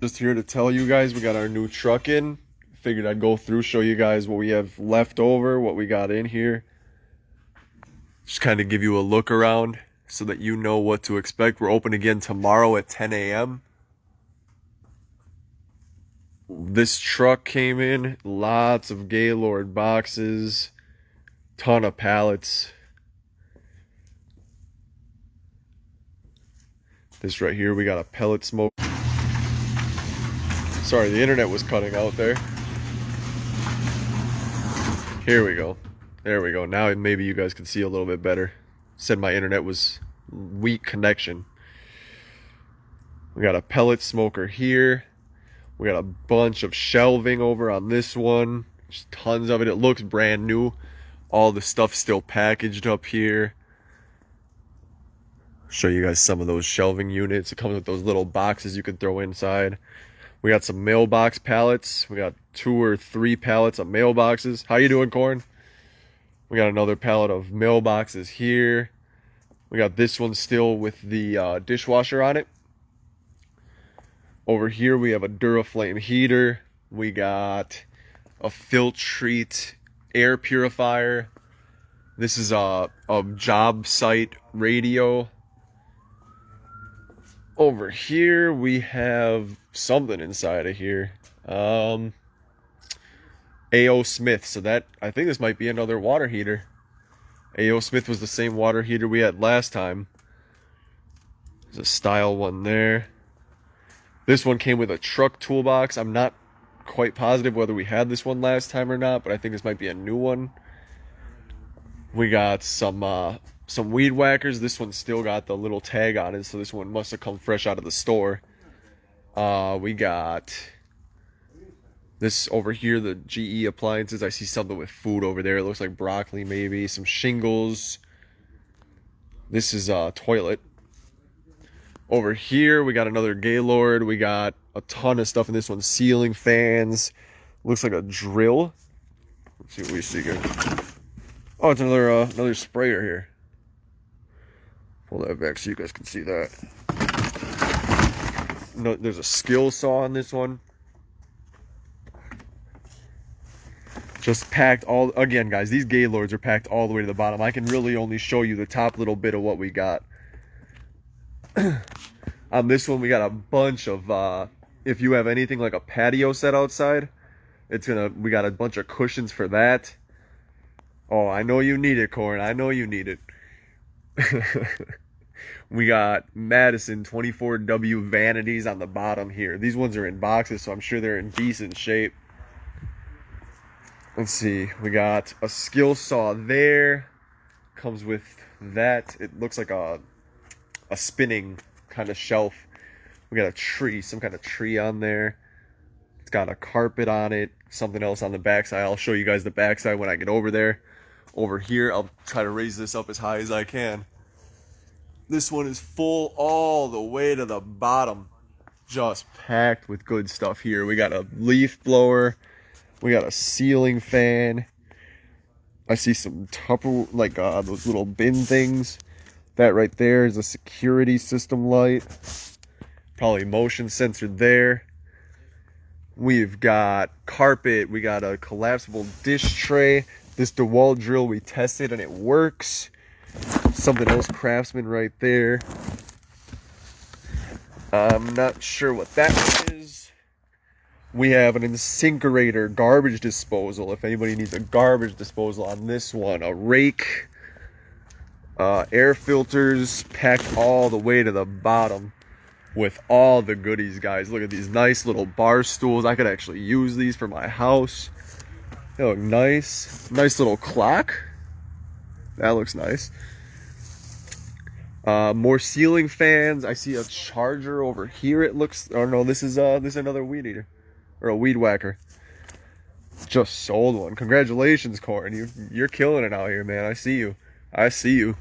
Just here to tell you guys we got our new truck in. Figured I'd go through, show you guys what we have left over, what we got in here. Just kind of give you a look around so that you know what to expect. We're open again tomorrow at 10 a.m. This truck came in, lots of Gaylord boxes, ton of pallets. This right here, we got a pellet smoke. Sorry, the internet was cutting out there. Here we go. There we go. Now maybe you guys can see a little bit better. Said my internet was weak connection. We got a pellet smoker here. We got a bunch of shelving over on this one. Just tons of it. It looks brand new. All the stuff still packaged up here. Show you guys some of those shelving units. It comes with those little boxes you can throw inside. We got some mailbox pallets. We got 2 or 3 pallets of mailboxes. How you doing, Corn? We got another pallet of mailboxes here. We got this one still with the dishwasher on it. Over here we have a Duraflame heater. We got a Filtrete air purifier. This is a job site radio. Over here we have something inside of here. A.O. Smith. So that, I think this might be another water heater. A.O. Smith was the same water heater we had last time. There's a style one there. This one came with a truck toolbox. I'm not quite positive whether we had this one last time or not, but I think this might be a new one. We got some weed whackers. This one still got the little tag on it, so this one must have come fresh out of the store. We got this over here, the GE appliances. I see something with food over there. It looks like broccoli maybe. Some shingles. This is a toilet. Over here, we got another Gaylord. We got a ton of stuff in this one. Ceiling fans. Looks like a drill. Let's see what we see here. Oh, it's another sprayer here. Pull that back so you guys can see that. No, there's a skill saw on this one. Just packed all, again guys, these Gaylords are packed all the way to the bottom. I can really only show you the top little bit of what we got. On this one we got a bunch of, if you have anything like a patio set outside, we got a bunch of cushions for that. Oh, I know you need it, Corn. I know you need it. We got Madison 24W vanities on the bottom here. These ones are in boxes, so I'm sure they're in decent shape. Let's see. We got a skill saw there. Comes with that. It looks like a spinning kind of shelf. We got a tree, some kind of tree on there. It's got a carpet on it. Something else on the backside. I'll show you guys the backside when I get over there. Over here, I'll try to raise this up as high as I can. This one is full all the way to the bottom. Just packed with good stuff here. We got a leaf blower. We got a ceiling fan. I see some Tupper, like those little bin things. That right there is a security system light. Probably motion sensor there. We've got carpet. We got a collapsible dish tray. This DeWalt drill we tested and it works. Something else Craftsman right there. I'm not sure what that is. We have an incinerator garbage disposal. If anybody needs a garbage disposal on this one. A rake. Air filters packed all the way to the bottom with all the goodies, guys. Look at these nice little bar stools. I could actually use these for my house. They look nice. Nice little clock. That looks nice. More ceiling fans. I see a charger over here. It looks. Oh no, this is another weed eater or a weed whacker. Just sold one. Congratulations, Corn. You're killing it out here, man. I see you. I see you.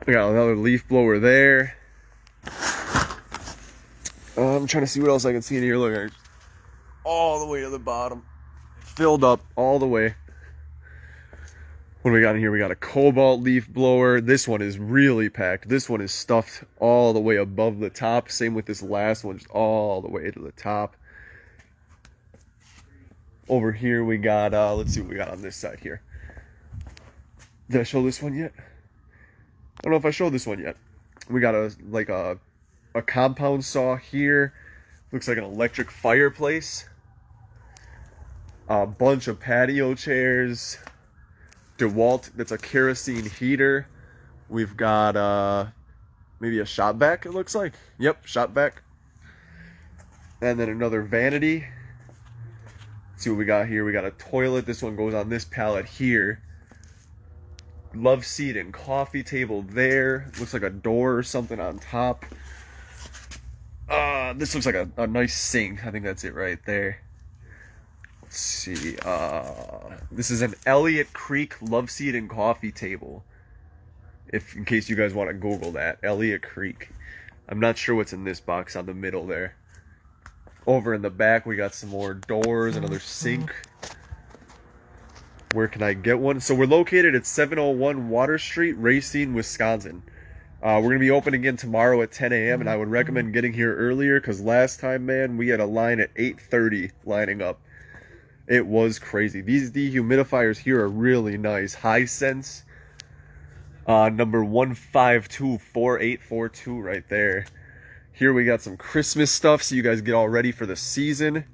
We got another leaf blower there. I'm trying to see what else I can see in here. Look, all the way to the bottom. filled up all the way. What do we got in here? We got a cobalt leaf blower. This one is really packed. This one is stuffed all the way above the top. Same with this last one, just all the way to the top. Over here we got, let's see what we got on this side here. Did I show this one yet? I don't know if I showed this one yet. We got a compound saw here. Looks like an electric fireplace. A bunch of patio chairs. DeWalt, that's a kerosene heater. We've got maybe a shop vac, it looks like. Yep, shop vac. And then another vanity. Let's see what we got here. We got a toilet. This one goes on this pallet here. Love seat and coffee table there. Looks like a door or something on top. This looks like a nice sink. I think that's it right there. Let's see. This is an Elliott Creek love seat and coffee table. In case you guys want to Google that, Elliott Creek. I'm not sure what's in this box on the middle there. Over in the back, we got some more doors, another sink. Where can I get one? So we're located at 701 Water Street, Racine, Wisconsin. We're going to be open again tomorrow at 10 a.m. and I would recommend getting here earlier because last time, man, we had a line at 8:30 lining up. It was crazy. These dehumidifiers here are really nice. Hisense, number 1524842 right there. Here we got some Christmas stuff so you guys get all ready for the season.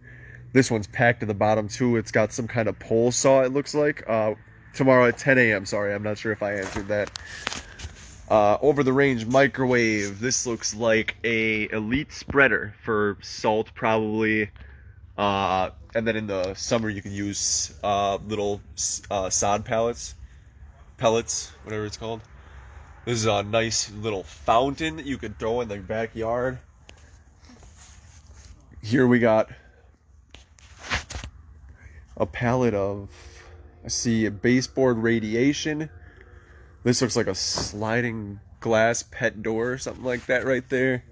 This one's packed to the bottom too. It's got some kind of pole saw, it looks like. Tomorrow at 10 a.m. Sorry, I'm not sure if I answered that. Over the range microwave. This looks like a elite spreader for salt probably. And then in the summer you can use little sod pellets, whatever it's called. This is a nice little fountain that you could throw in the backyard. Here we got a pallet of, I see a baseboard radiation. This looks like a sliding glass pet door or something like that right there.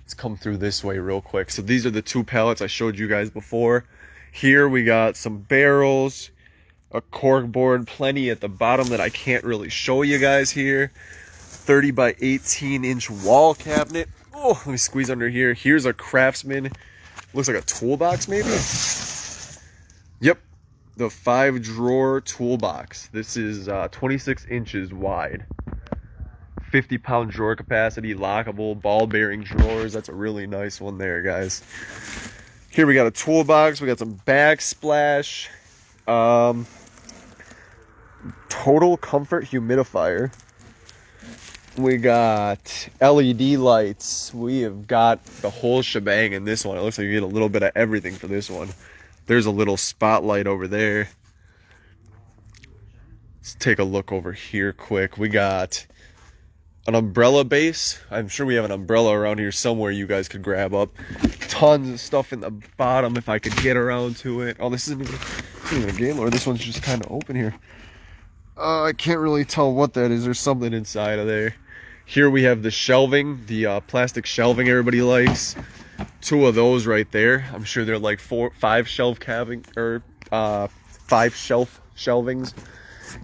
Let's come through this way real quick. So these are the two pallets I showed you guys before. Here we got some barrels, a cork board, plenty at the bottom that I can't really show you guys here. 30 by 18 inch wall cabinet. Oh, let me squeeze under here. Here's a Craftsman. Looks like a toolbox maybe. Yep, the 5-drawer toolbox. This is 26 inches wide. 50-pound drawer capacity, lockable, ball bearing drawers. That's a really nice one there, guys. Here we got a toolbox. We got some backsplash. Total comfort humidifier. We got LED lights. We have got the whole shebang in this one. It looks like you get a little bit of everything for this one. There's a little spotlight over there. Let's take a look over here quick. We got an umbrella base. I'm sure we have an umbrella around here somewhere you guys could grab up. Tons of stuff in the bottom if I could get around to it. Oh, this isn't even a game, or this one's just kind of open here. I can't really tell what that is. There's something inside of there. Here we have the shelving, the plastic shelving everybody likes. 2 of those right there. I'm sure they're like 5 shelf cabin or 5 shelf shelvings.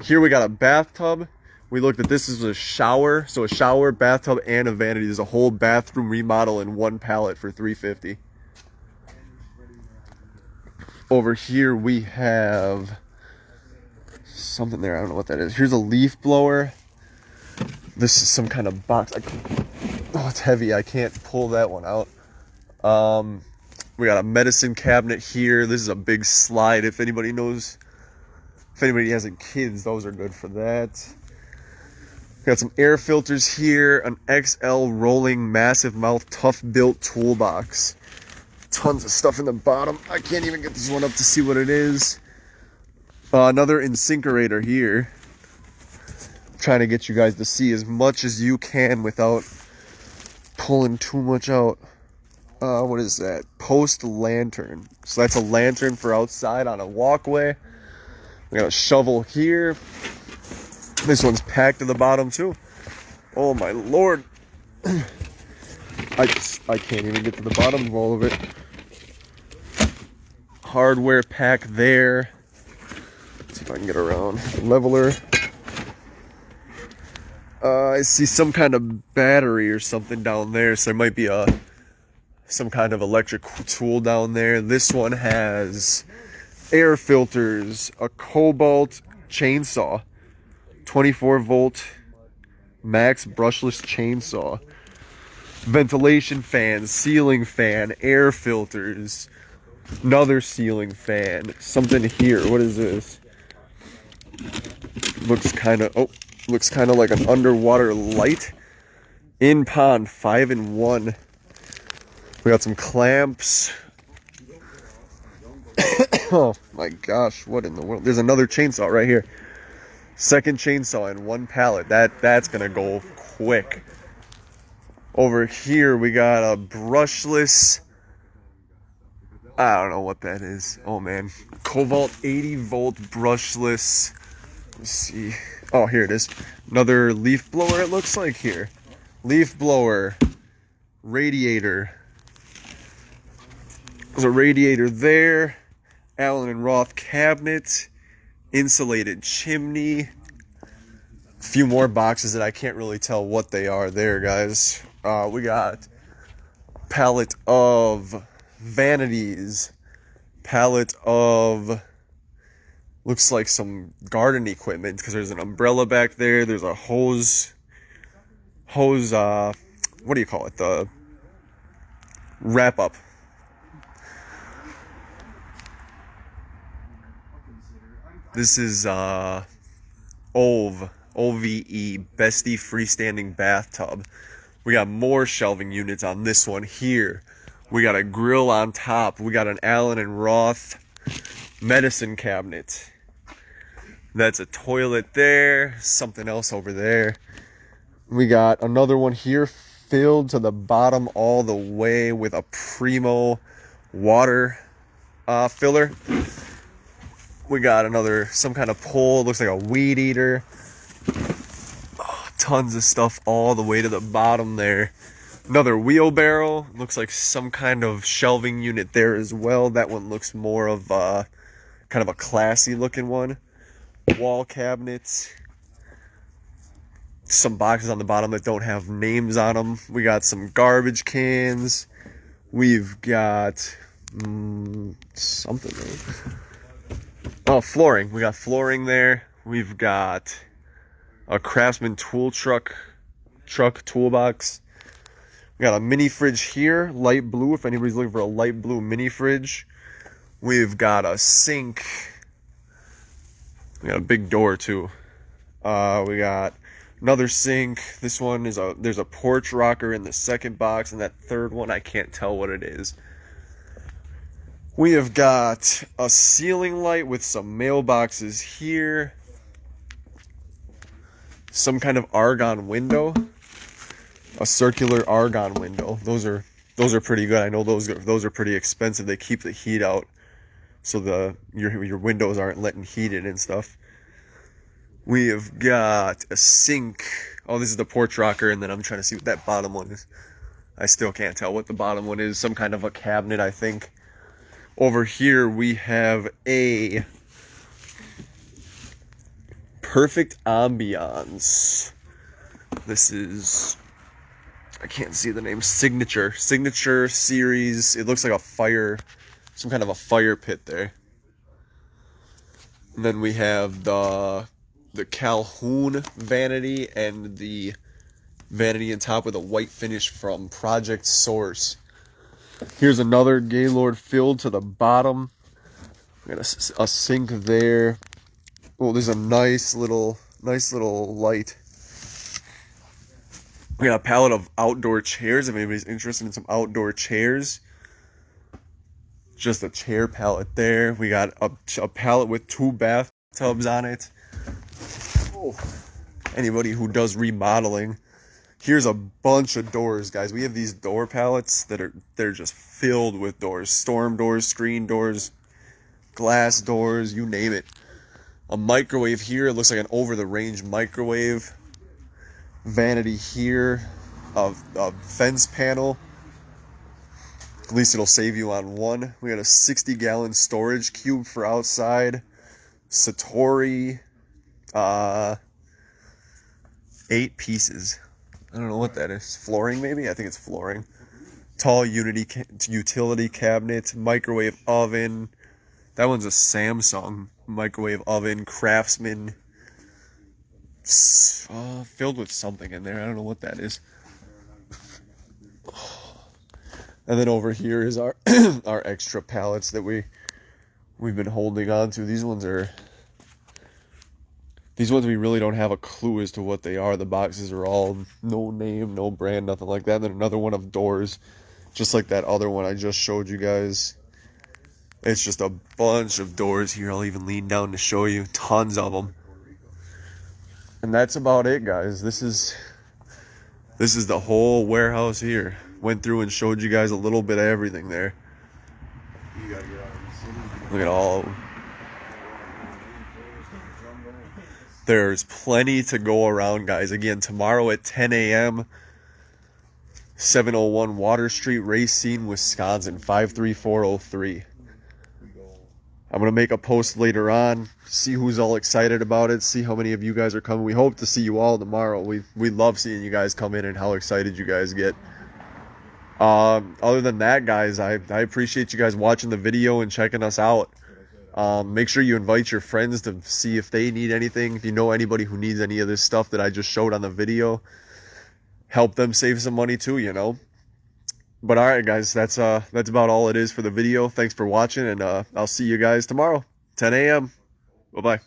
Here we got a bathtub. We looked at this as a shower, so a shower, bathtub, and a vanity. There's a whole bathroom remodel in one pallet for $350. Over here we have something there. I don't know what that is. Here's a leaf blower. This is some kind of box. Oh, it's heavy. I can't pull that one out. We got a medicine cabinet here. This is a big slide. If anybody knows, if anybody has kids, those are good for that. Got some air filters here. An XL rolling massive mouth tough built toolbox. Tons of stuff in the bottom. I can't even get this one up to see what it is. Another incinerator here. Trying to get you guys to see as much as you can without pulling too much out. What is that? Post lantern. So that's a lantern for outside on a walkway. We got a shovel here. This one's packed to the bottom too. Oh my lord. I can't even get to the bottom of all of it. Hardware pack there. if I can get around. Leveler. I see some kind of battery or something down there, so there might be some kind of electric tool down there. This one has air filters, a cobalt chainsaw, 24 volt max brushless chainsaw, ventilation fan, ceiling fan, air filters, another ceiling fan, something here. What is this? Looks kind of like an underwater light. In pond 5-in-1. We got some clamps. Oh my gosh, what in the world? There's another chainsaw right here. Second chainsaw in one pallet. That's gonna go quick. Over here we got a brushless, I don't know what that is. Oh man. Cobalt 80 volt brushless. Let's see. Oh, here it is. Another leaf blower, it looks like here. Leaf blower. Radiator. There's a radiator there. Allen and Roth cabinet. Insulated chimney. A few more boxes that I can't really tell what they are there, guys. We got pallet of vanities. Pallet of, looks like some garden equipment, because there's an umbrella back there. There's a hose, what do you call it? The wrap up. This is OVE, Bestie freestanding bathtub. We got more shelving units on this one here. We got a grill on top. We got an Allen and Roth medicine cabinet. That's a toilet there. Something else over there. We got another one here filled to the bottom all the way with a Primo water filler. We got another, some kind of pole. Looks like a weed eater. Oh, tons of stuff all the way to the bottom there. Another wheelbarrow. Looks like some kind of shelving unit there as well. That one looks more of kind of a classy looking one. Wall cabinets. Some boxes on the bottom that don't have names on them. We got some garbage cans. We've got something there. Oh, flooring. We got flooring there. We've got a Craftsman tool truck toolbox. We got a mini fridge here, light blue, if anybody's looking for a light blue mini fridge. We've got a sink. We got a big door too. We got another sink. This one is there's a porch rocker in the second box, and that third one I can't tell what it is. We have got a ceiling light with some mailboxes here. Some kind of argon window. A circular argon window. Those are pretty good. I know those are pretty expensive. They keep the heat out, so your windows aren't letting heat in and stuff. We have got a sink. Oh, this is the porch rocker, and then I'm trying to see what that bottom one is. I still can't tell what the bottom one is. Some kind of a cabinet, I think. Over here we have a perfect ambiance. This is, I can't see the name. Signature series. It looks like a fire, some kind of a fire pit there. And then we have the Calhoun vanity and the vanity on top with a white finish from Project Source. Here's another Gaylord filled to the bottom. We got a sink there. Oh, there's a nice little light. We got a pallet of outdoor chairs. If anybody's interested in some outdoor chairs, just a chair pallet there. We got a pallet with 2 bathtubs on it. Oh, anybody who does remodeling. Here's a bunch of doors, guys. We have these door pallets they're just filled with doors. Storm doors, screen doors, glass doors, you name it. A microwave here. It looks like an over-the-range microwave. Vanity here. A fence panel. At least it'll save you on one. We got a 60-gallon storage cube for outside. Satori, 8 pieces. I don't know what that is. Flooring, maybe? I think it's flooring. Tall utility cabinet, microwave oven. That one's a Samsung microwave oven, Craftsman, filled with something in there. I don't know what that is. And then over here is our our extra pallets that we've been holding on to. These ones we really don't have a clue as to what they are. The boxes are all no name, no brand, nothing like that. And then another one of doors, just like that other one I just showed you guys. It's just a bunch of doors here. I'll even lean down to show you. Tons of them. And that's about it, guys. This is the whole warehouse here. Went through and showed you guys a little bit of everything there. Look at all of them. There's plenty to go around, guys. Again, tomorrow at 10 a.m., 701 Water Street, Racine, Wisconsin, 53403. I'm going to make a post later on, see who's all excited about it, see how many of you guys are coming. We hope to see you all tomorrow. We love seeing you guys come in and how excited you guys get. Other than that, guys, I appreciate you guys watching the video and checking us out. Make sure you invite your friends to see if they need anything. If you know anybody who needs any of this stuff that I just showed on the video, help them save some money too, you know. But all right, guys, that's about all it is for the video. Thanks for watching, and I'll see you guys tomorrow, 10 a.m. Bye-bye.